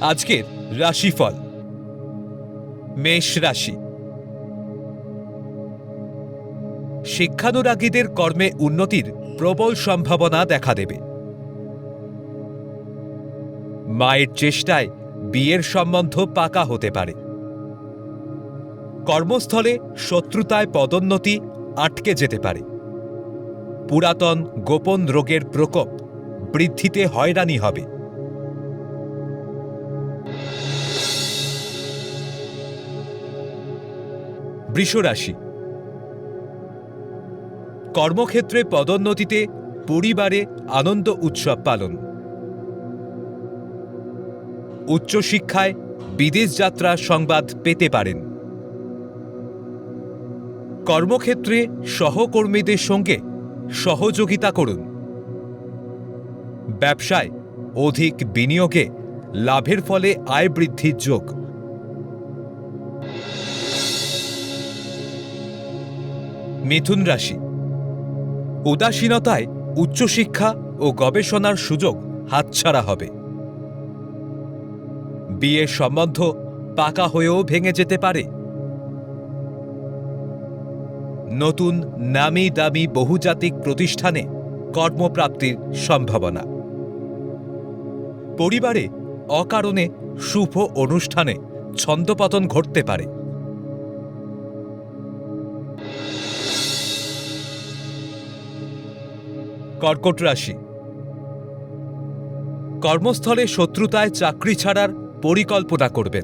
আজকের রাশিফল। মেষ রাশি। শিক্ষানুরাগীদের কর্মে উন্নতির প্রবল সম্ভাবনা দেখা দেবে। মায়ের চেষ্টায় বিয়ের সম্বন্ধ পাকা হতে পারে। কর্মস্থলে শত্রুতায় পদোন্নতি আটকে যেতে পারে। পুরাতন গোপন রোগের প্রকোপ বৃদ্ধিতে হয়রানি হবে। বৃষ রাশি। কর্মক্ষেত্রে পদোন্নতিতে পরিবারে আনন্দ উৎসব পালন। উচ্চশিক্ষায় বিদেশ যাত্রা সংবাদ পেতে পারেন। কর্মক্ষেত্রে সহকর্মীদের সঙ্গে সহযোগিতা করুন। ব্যবসায় অধিক বিনিয়োগে লাভের ফলে আয় বৃদ্ধির যোগ। মিথুন রাশি। উদাসীনতায় উচ্চশিক্ষা ও গবেষণার সুযোগ হাতছাড়া হবে। বিয়ের সম্বন্ধ পাকা হয়েও ভেঙে যেতে পারে। নতুন নামি দামি বহুজাতিক প্রতিষ্ঠানে কর্মপ্রাপ্তির সম্ভাবনা। পরিবারে অকারণে শুভ অনুষ্ঠানে ছন্দপতন ঘটতে পারে। কর্কট রাশি। কর্মস্থলে শত্রুতায় চাকরি ছাড়ার পরিকল্পনা করবেন।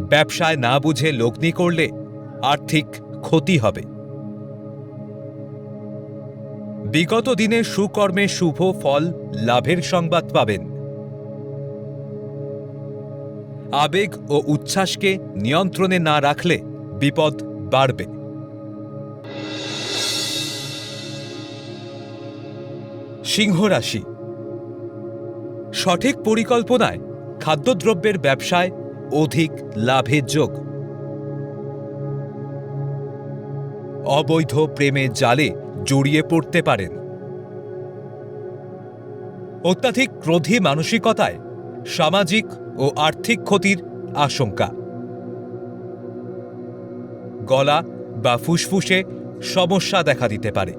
ব্যবসায় না বুঝে লগ্নি করলে আর্থিক ক্ষতি হবে। বিগত দিনের সুকর্মে শুভ ফল লাভের সংবাদ পাবেন। আবেগ ও উচ্ছ্বাসকে নিয়ন্ত্রণে না রাখলে বিপদ বাড়বে। সিংহ রাশি। সঠিক পরিকল্পনায় খাদ্যদ্রব্যের ব্যবসায় অধিক লাভের যোগ। অবৈধ প্রেমের জালে জড়িয়ে পড়তে পারেন। অত্যাধিক ক্রোধী মানসিকতায় সামাজিক ও আর্থিক ক্ষতির আশঙ্কা। গলা বা ফুসফুসে সমস্যা দেখা দিতে পারে।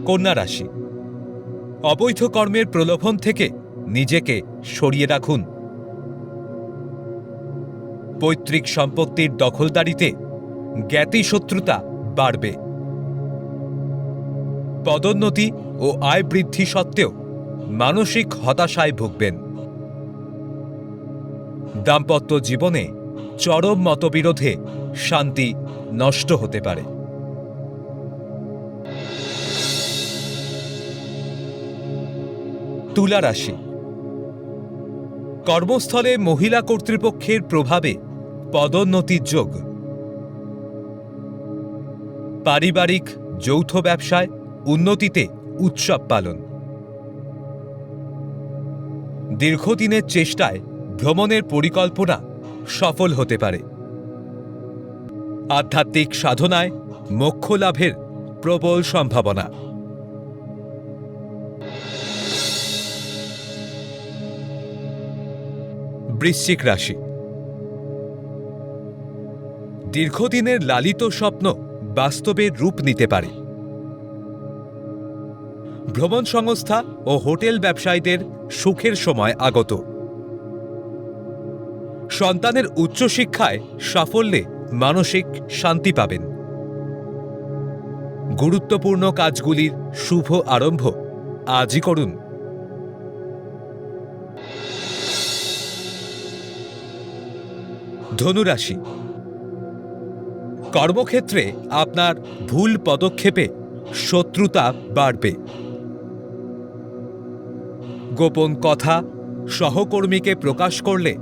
কন্যা রাশি। অবৈধ কর্মের প্রলোভন থেকে নিজেকে সরিয়ে রাখুন। পৈতৃক সম্পত্তির দখলদারিতে জ্ঞাতি শত্রুতা বাড়বে। পদোন্নতি ও আয় বৃদ্ধি সত্ত্বেও মানসিক হতাশায় ভুগবেন। দাম্পত্য জীবনে চরম মতবিরোধে শান্তি নষ্ট হতে পারে। তুলা রাশি। কর্মস্থলে মহিলা কর্তৃপক্ষের প্রভাবে পদোন্নতির যোগ। পারিবারিক যৌথ ব্যবসায় উন্নতিতে উৎসব পালন। দীর্ঘদিনের চেষ্টায় ভ্রমণের পরিকল্পনা সফল হতে পারে। আধ্যাত্মিক সাধনায় মোক্ষ লাভের প্রবল সম্ভাবনা। বৃশ্চিক রাশি। দীর্ঘদিনের লালিত স্বপ্ন বাস্তবে রূপ নিতে পারে। ভ্রমণ সংস্থা ও হোটেল ব্যবসায়ীদের সুখের সময় আগত। সন্তানের উচ্চশিক্ষায় সাফল্যে মানসিক শান্তি পাবেন। গুরুত্বপূর্ণ কাজগুলির শুভ আরম্ভ আজই করুন। ধনুরাশি। কর্মক্ষেত্রে আপনার ভুল পদক্ষেপে শত্রুতা বাড়বে। গোপন কথা সহকর্মীকে প্রকাশ করলে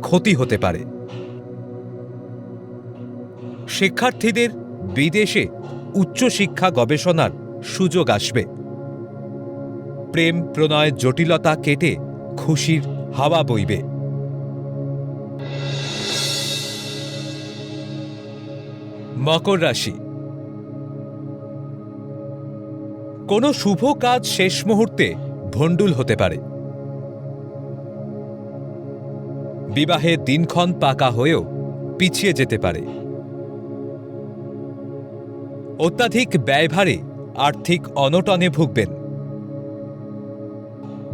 ক্ষতি হতে পারে। শিক্ষার্থীদের বিদেশে উচ্চশিক্ষা গবেষণার সুযোগ আসবে। প্রেম প্রণয় জটিলতা কেটে খুশির হাওয়া বইবে। মকর রাশি। কোনো শুভ কাজ শেষ মুহূর্তে ভণ্ডুল হতে পারে। বিবাহের দিনক্ষণ পাকা হয়েও পিছিয়ে যেতে পারে। অত্যাধিক ব্যয়ভারে আর্থিক অনটনে ভুগবেন।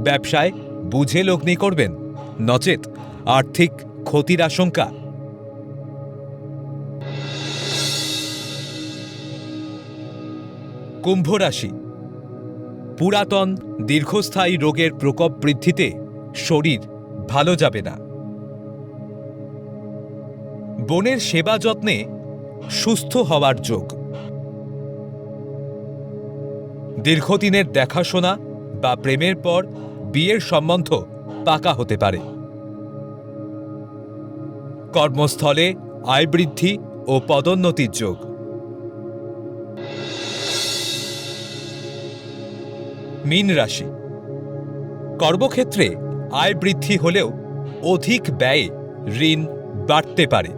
ব্যবসায় বুঝে লগ্নি করবেন, নচেত আর্থিক ক্ষতির আশঙ্কা। কুম্ভ রাশি, পুরাতন দীর্ঘস্থায়ী রোগের প্রকোপ বৃদ্ধিতে শরীর ভালো যাবে না। বোনের সেবা যত্নে সুস্থ হওয়ার যোগ। দীর্ঘদিনের দেখাশোনা বা প্রেমের পর বিয়ের সম্বন্ধ পাকা হতে পারে। কর্মস্থলে আয় বৃদ্ধি ও পদোন্নতির যোগ। মীন রাশি, কর্মক্ষেত্রে আয় বৃদ্ধি হলেও অধিক ব্যয়ে ঋণ বাড়তে পারে।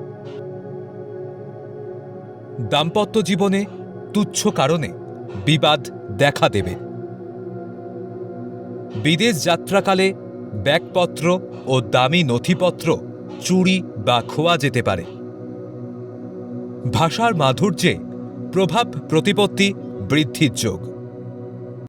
দাম্পত্য জীবনে তুচ্ছ কারণে বিবাদ দেখা দেবে। বিদেশ যাত্রাকালে ব্যাগপত্র ও দামি নথিপত্র চুরি বা খোয়া যেতে পারে। ভাষার মাধুর্যে প্রভাব প্রতিপত্তি বৃদ্ধির যোগ।